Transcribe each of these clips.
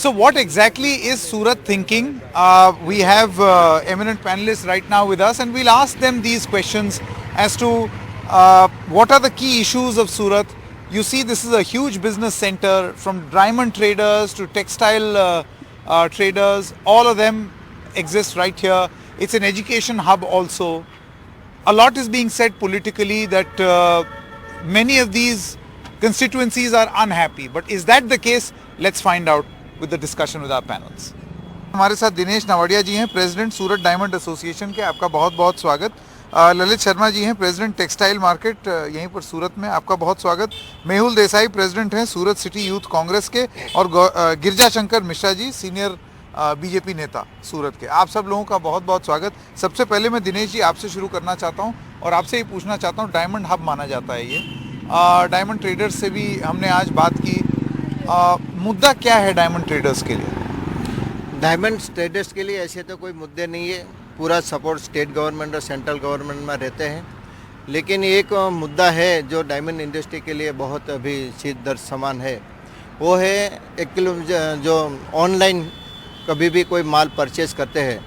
So what exactly is Surat thinking? We have eminent panelists right now with us, and we'll ask them these questions as to what are the key issues of Surat. You see, this is a huge business center, from diamond traders to textile traders. All of them exist right here. It's an education hub also. A lot is being said politically that many of these constituencies are unhappy. But is that the case? Let's find out with the discussion with our panels. हमारे साथ दिनेश नवाडिया जी हैं, president सूरत diamond association के। आपका बहुत बहुत स्वागत। ललित शर्मा जी हैं, president textile market यहीं पर सूरत में। आपका बहुत स्वागत। मेहुल देसाई प्रेसिडेंट हैं सूरत सिटी यूथ कांग्रेस के, और गिरजा शंकर मिश्रा जी सीनियर बीजेपी नेता सूरत के। आप सब लोगों का बहुत बहुत स्वागत। सबसे पहले मैं दिनेश जी आपसे शुरू करना चाहता हूं और आपसे ये पूछना चाहता हूं, डायमंड हब माना जाता है ये, डायमंड ट्रेडर्स से भी हमने आज बात की। मुद्दा क्या है डायमंड ट्रेडर्स के लिए? डायमंड ट्रेडर्स के लिए ऐसे तो कोई मुद्दे नहीं है, पूरा सपोर्ट स्टेट गवर्नमेंट और सेंट्रल गवर्नमेंट में रहते हैं। लेकिन एक मुद्दा है जो डायमंड इंडस्ट्री के लिए बहुत अभी शीत दर्द समान है, वो है 1 किलो जो ऑनलाइन कभी भी कोई माल परचेज करते हैं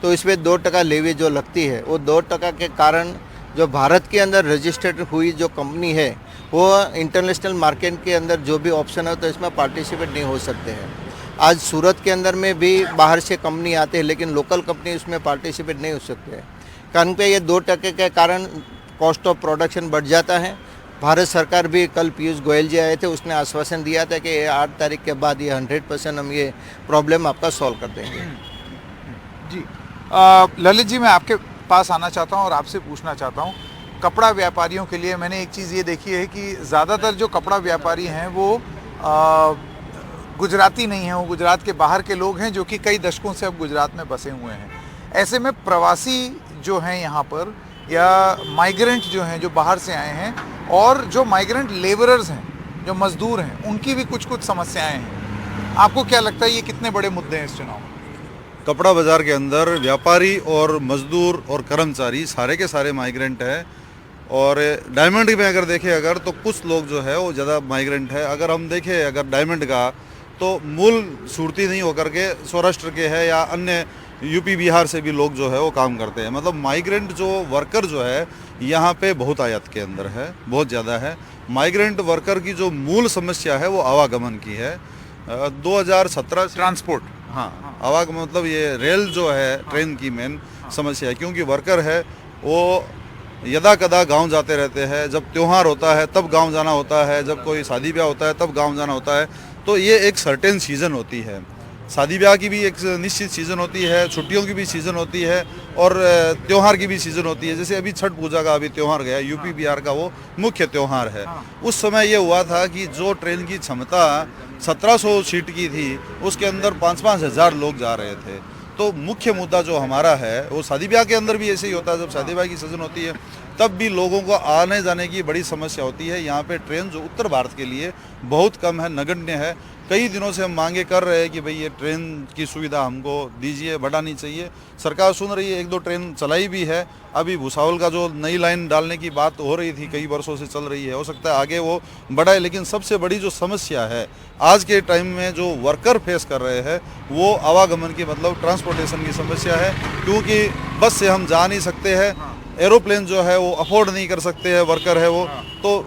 तो इसमें 2% लेवी जो लगती है, वो 2% के कारण जो भारत के अंदर रजिस्टर्ड हुई जो कंपनी है वो इंटरनेशनल मार्केट के अंदर जो भी ऑप्शन है तो इसमें पार्टिसिपेट नहीं हो सकते हैं। आज सूरत के अंदर में भी बाहर से कंपनी आते हैं लेकिन लोकल कंपनी उसमें पार्टिसिपेट नहीं हो सकते हैं, कारण पे ये 2% के कारण कॉस्ट ऑफ प्रोडक्शन बढ़ जाता है। भारत सरकार भी, कल पीयूष गोयल जी आए थे, उसने आश्वासन दिया था कि 8 तारीख के बाद ये 100% हम ये प्रॉब्लम आपका सॉल्व कर देंगे। जी ललित जी, मैं आपके पास आना चाहता हूँ और आपसे पूछना चाहता हूँ, कपड़ा व्यापारियों के लिए मैंने एक चीज़ ये देखी है कि ज़्यादातर जो कपड़ा व्यापारी हैं वो गुजराती नहीं हैं, वो गुजरात के बाहर के लोग हैं जो कि कई दशकों से अब गुजरात में बसे हुए हैं। ऐसे में प्रवासी जो हैं यहाँ पर, या माइग्रेंट जो हैं जो बाहर से आए हैं, और जो माइग्रेंट लेबरर्स हैं जो मज़दूर हैं, उनकी भी कुछ कुछ समस्याएं हैं। आपको क्या लगता है ये कितने बड़े मुद्दे हैं इस चुनाव में? कपड़ा बाज़ार के अंदर व्यापारी और मज़दूर और कर्मचारी सारे के सारे माइग्रेंट हैं। और डायमंड में अगर देखें तो कुछ लोग जो है वो ज़्यादा माइग्रेंट है। अगर हम देखें अगर डायमंड का, तो मूल सूरती नहीं होकर के सौराष्ट्र के है या अन्य यूपी बिहार से भी लोग जो है वो काम करते हैं। मतलब माइग्रेंट जो वर्कर जो है यहाँ पे बहुत आयात के अंदर है, बहुत ज़्यादा है। माइग्रेंट वर्कर की जो मूल समस्या है वो आवागमन की है। 2017 ट्रांसपोर्ट, हाँ, आवागमन मतलब ये रेल जो है ट्रेन की मेन समस्या है, क्योंकि वर्कर है वो यदा कदा गांव जाते रहते हैं। जब त्यौहार होता है तब गांव जाना होता है, जब कोई शादी ब्याह होता है तब गांव जाना होता है। तो ये एक सर्टेन सीज़न होती है, शादी ब्याह की भी एक निश्चित सीज़न होती है, छुट्टियों की भी सीज़न होती है, और त्यौहार की भी सीज़न होती है। जैसे अभी छठ पूजा का अभी त्यौहार गया, यूपी बिहार का वो मुख्य त्यौहार है। उस समय ये हुआ था कि जो ट्रेन की क्षमता 1700 सीट की थी, उसके अंदर 5-5 हज़ार लोग जा रहे थे। तो मुख्य मुद्दा जो हमारा है वो शादी ब्याह के अंदर भी ऐसे ही होता है। जब शादी ब्याह की सीज़न होती है तब भी लोगों को आने जाने की बड़ी समस्या होती है। यहाँ पे ट्रेन जो उत्तर भारत के लिए बहुत कम है, नगण्य है। कई दिनों से हम मांगे कर रहे हैं कि भाई ये ट्रेन की सुविधा हमको दीजिए, बढ़ानी चाहिए। सरकार सुन रही है, 1-2 ट्रेन चलाई भी है। अभी भुसावल का जो नई लाइन डालने की बात हो रही थी, कई वर्षों से चल रही है, हो सकता है आगे वो बढ़ाए। लेकिन सबसे बड़ी जो समस्या है आज के टाइम में जो वर्कर फेस कर रहे हैं वो आवागमन की, मतलब ट्रांसपोर्टेशन की समस्या है। क्योंकि बस से हम जा नहीं सकते हैं, एरोप्लेन जो है वो अफोर्ड नहीं कर सकते हैं, वर्कर है वो। तो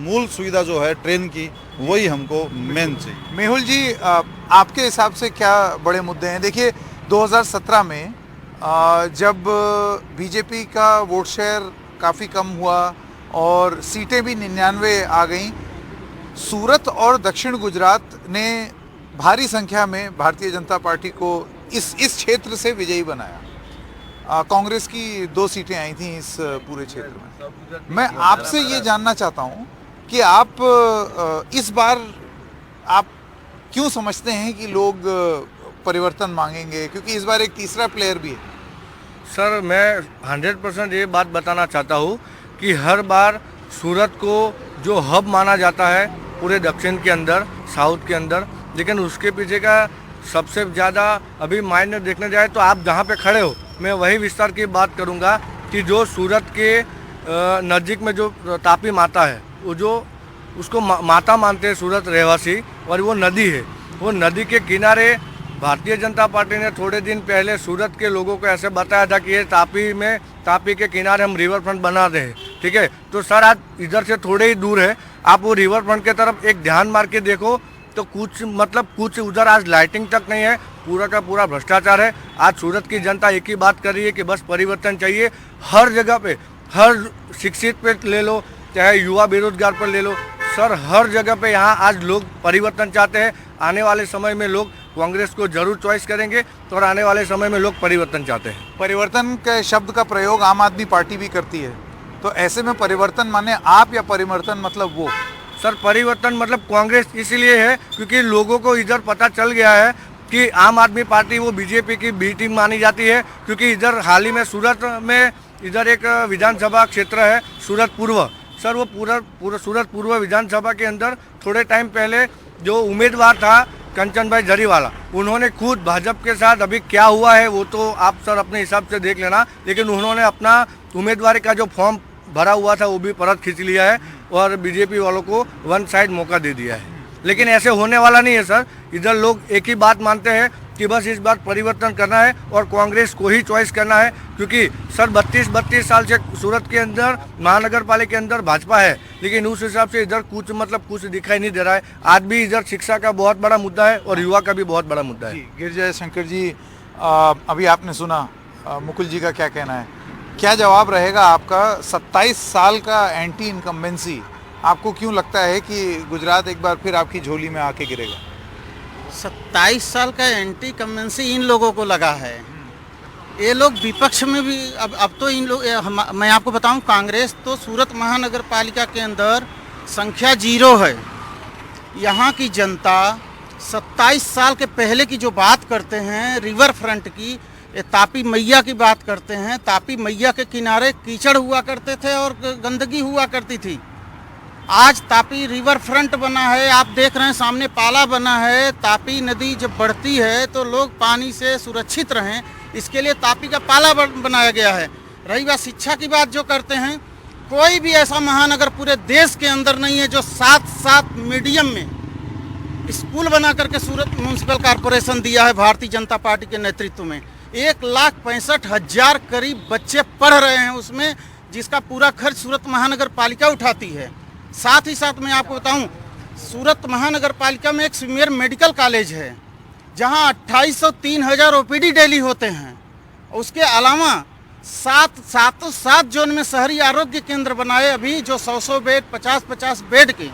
मूल सुविधा जो है ट्रेन की, वही हमको मेन चाहिए। मेहुल जी, आपके हिसाब से क्या बड़े मुद्दे हैं? देखिए 2017 में जब बीजेपी का वोट शेयर काफ़ी कम हुआ और सीटें भी 99 आ गईं, सूरत और दक्षिण गुजरात ने भारी संख्या में भारतीय जनता पार्टी को इस क्षेत्र से विजयी बनाया। कांग्रेस की 2 सीटें आई थी इस पूरे क्षेत्र में। मैं आपसे ये जानना चाहता हूँ कि आप इस बार आप क्यों समझते हैं कि लोग परिवर्तन मांगेंगे, क्योंकि इस बार एक तीसरा प्लेयर भी है? सर, मैं 100% ये बात बताना चाहता हूँ कि हर बार सूरत को जो हब माना जाता है पूरे दक्षिण के अंदर, साउथ के अंदर, लेकिन उसके पीछे का सबसे ज़्यादा अभी मायने देखने जाए तो आप जहाँ पे खड़े हो, मैं वही विस्तार की बात करूँगा कि जो सूरत के नज़दीक में जो तापी माता है, वो जो उसको माता मानते हैं सूरत रहवासी, और वो नदी है, वो नदी के किनारे भारतीय जनता पार्टी ने थोड़े दिन पहले सूरत के लोगों को ऐसे बताया था कि ये तापी के किनारे हम रिवर फ्रंट बना दें, ठीक है। तो सर आज इधर से थोड़े ही दूर है, आप वो रिवर फ्रंट के तरफ एक ध्यान मार के देखो तो कुछ उधर आज लाइटिंग तक नहीं है, पूरा का पूरा भ्रष्टाचार है। आज सूरत की जनता एक ही बात कर रही है कि बस परिवर्तन चाहिए। हर जगह पे, हर शिक्षित पे ले लो, चाहे युवा बेरोजगार पर ले लो, सर हर जगह पे यहाँ आज लोग परिवर्तन चाहते हैं। आने वाले समय में लोग कांग्रेस को जरूर चॉइस करेंगे और आने वाले समय में लोग परिवर्तन चाहते हैं। परिवर्तन के शब्द का प्रयोग आम आदमी पार्टी भी करती है, तो ऐसे में परिवर्तन माने आप या परिवर्तन मतलब वो? सर परिवर्तन मतलब कांग्रेस इसलिए है क्योंकि लोगों को इधर पता चल गया है कि आम आदमी पार्टी वो बीजेपी की बी टीम मानी जाती है। क्योंकि इधर हाल ही में सूरत में इधर एक विधानसभा क्षेत्र है सूरत पूर्व, सर वो पूरा सूरत पूर्व विधानसभा के अंदर थोड़े टाइम पहले जो उम्मीदवार था कंचन भाई जरीवाला, उन्होंने खुद भाजपा के साथ, अभी क्या हुआ है वो तो आप सर अपने हिसाब से देख लेना, लेकिन उन्होंने अपना उम्मीदवारी का जो फॉर्म भरा हुआ था वो भी परत खींच लिया है और बीजेपी वालों को वन साइड मौका दे दिया है। लेकिन ऐसे होने वाला नहीं है सर। इधर लोग एक ही बात मानते हैं कि बस इस बार परिवर्तन करना है और कांग्रेस को ही चॉइस करना है। क्योंकि सर 32 साल से सूरत के अंदर महानगर पालिका के अंदर भाजपा है, लेकिन उस हिसाब से इधर कुछ दिखाई नहीं दे रहा है। आज भी इधर शिक्षा का बहुत बड़ा मुद्दा है और युवा का भी बहुत बड़ा मुद्दा है। गिरिजा शंकर जी, अभी आपने सुना मुकुल जी का क्या कहना है, क्या जवाब रहेगा आपका? 27 साल का एंटी इनकम्बेंसी, आपको क्यों लगता है कि गुजरात एक बार फिर आपकी झोली में आके गिरेगा? 27 साल का एंटी कन्वेंसी इन लोगों को लगा है। ये लोग विपक्ष में भी अब तो इन लोग, मैं आपको बताऊं, कांग्रेस तो सूरत महानगर पालिका के अंदर संख्या 0 है। यहाँ की जनता 27 साल के पहले की जो बात करते हैं रिवर फ्रंट की, ये तापी मैया की बात करते हैं। तापी मैया के किनारे कीचड़ हुआ करते थे और गंदगी हुआ करती थी। आज तापी रिवर फ्रंट बना है, आप देख रहे हैं सामने पाला बना है। तापी नदी जब बढ़ती है तो लोग पानी से सुरक्षित रहें, इसके लिए तापी का पाला बनाया गया है। रही बात शिक्षा की बात जो करते हैं, कोई भी ऐसा महानगर पूरे देश के अंदर नहीं है जो 7 मीडियम में स्कूल बना करके सूरत म्यूनसिपल कॉरपोरेशन दिया है भारतीय जनता पार्टी के नेतृत्व में। 1,65,000 करीब बच्चे पढ़ रहे हैं उसमें, जिसका पूरा खर्च सूरत महानगर पालिका उठाती है। साथ ही साथ मैं आपको बताऊं, सूरत महानगर पालिका में एक सीनियर मेडिकल कॉलेज है जहां 2803,000 ओपीडी डेली होते हैं। उसके अलावा 7 जोन में शहरी आरोग्य केंद्र बनाए अभी, जो 100 बेड 50 बेड के,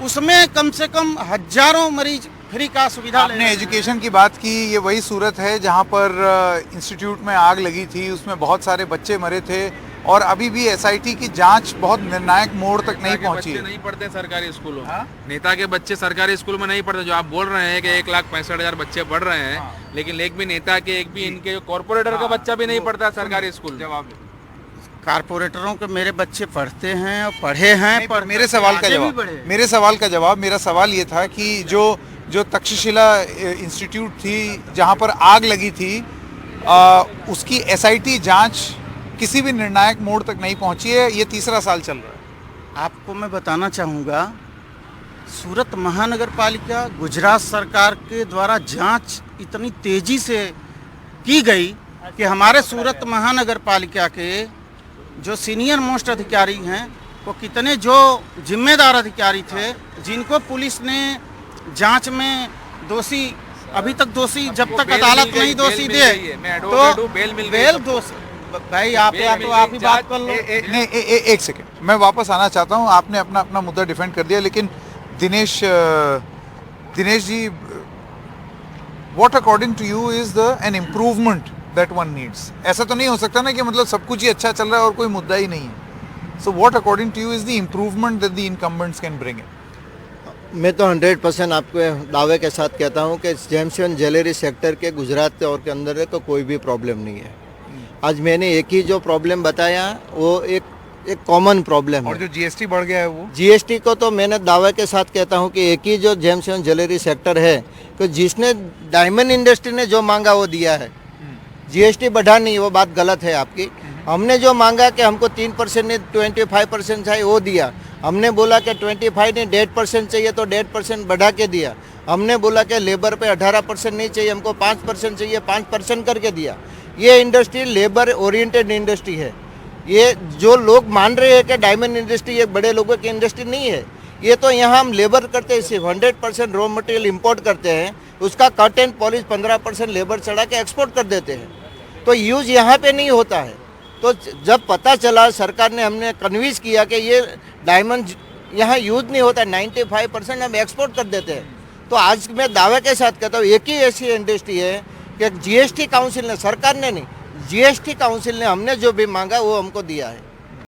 उसमें कम से कम हजारों मरीज फ्री का सुविधा। आपने एजुकेशन की बात की, ये वही सूरत है जहां पर इंस्टीट्यूट में आग लगी थी, उसमें बहुत सारे बच्चे मरे थे और अभी भी एसआईटी की जांच बहुत निर्णायक मोड़ तक नहीं पहुंची है। नहीं पढ़ते सरकारी स्कूलों में, नेता के बच्चे सरकारी स्कूल में नहीं पढ़ते। जो आप बोल रहे हैं कि 1,65,000 बच्चे पढ़ रहे हैं, लेकिन एक भी नेता के, एक भी इनके कॉर्पोरेटर का बच्चा भी नहीं पढ़ता सरकारी स्कूल। जवाब कारपोरेटरों के मेरे बच्चे पढ़ते हैं और पढ़े हैं। पर मेरे सवाल का जवाब, मेरा सवाल ये था कि जो तक्षशिला इंस्टीट्यूट थी जहां पर आग लगी थी, उसकी एसआईटी जांच किसी भी निर्णायक मोड़ तक नहीं पहुंची है। ये 3रा साल चल रहा है। आपको मैं बताना चाहूँगा, सूरत महानगर पालिका गुजरात सरकार के द्वारा जांच इतनी तेजी से की गई कि हमारे सूरत महानगर पालिका के जो सीनियर मोस्ट अधिकारी हैं, वो कितने जो जिम्मेदार अधिकारी थे, जिनको पुलिस ने जांच में दोषी, अभी तक दोषी जब तक अदालत नहीं दोषी दे तो बेल दोषी। भाई आप ही बात कर लो। एक सेकंड, मैं वापस आना चाहता हूं। आपने अपना मुद्दा डिफेंड कर दिया, लेकिन Dinesh ji, what according to you is an improvement that one needs? ऐसा तो नहीं हो सकता ना कि मतलब सब कुछ ही अच्छा चल रहा है और कोई मुद्दा ही नहीं है। So what according to you is the improvement that the incumbents can bring in? मैं तो 100% आपको दावे के साथ कहता हूं कि जेम्स एंड ज्वेलरी सेक्टर के गुजरात और के अंदर है तो कोई भी प्रॉब्लम नहीं है। आज मैंने एक ही जो प्रॉब्लम बताया वो एक कॉमन प्रॉब्लम है। और जो जीएसटी बढ़ गया है वो जीएसटी को तो मैंने दावे के साथ कहता हूं कि एक ही जो जेम्स एंड ज्वेलरी सेक्टर है, तो जिसने डायमंड इंडस्ट्री ने जो मांगा वो दिया है। जीएसटी बढ़ा नहीं, वो बात गलत है आपकी। हमने जो मांगा कि हमको 3% नहीं 25% चाहिए वो दिया। हमने बोला कि 25 नहीं 1.5% चाहिए तो 1.5% बढ़ा के दिया। हमने बोला कि लेबर पे 18% नहीं चाहिए, हमको 5% चाहिए, 5% करके दिया। ये इंडस्ट्री लेबर ओरिएंटेड इंडस्ट्री है। ये जो लोग मान रहे हैं कि डायमंड इंडस्ट्री एक बड़े लोगों की इंडस्ट्री नहीं है, ये तो यहाँ हम लेबर करते हैं, सिर्फ 100% रॉ मटेरियल इंपोर्ट करते हैं, उसका कट एंड पॉलिश 15% लेबर चढ़ा के एक्सपोर्ट कर देते हैं। तो यूज़ यहाँ पे नहीं होता है। तो जब पता चला सरकार ने हमने कन्विंस किया कि ये डायमंड यहाँ यूज़ नहीं होता, 95% हम एक्सपोर्ट कर देते हैं। तो आज मैं दावे के साथ कहता हूँ एक ही ऐसी इंडस्ट्री है कि जीएसटी काउंसिल ने, सरकार ने नहीं, जीएसटी काउंसिल ने हमने जो भी मांगा वो हमको दिया है।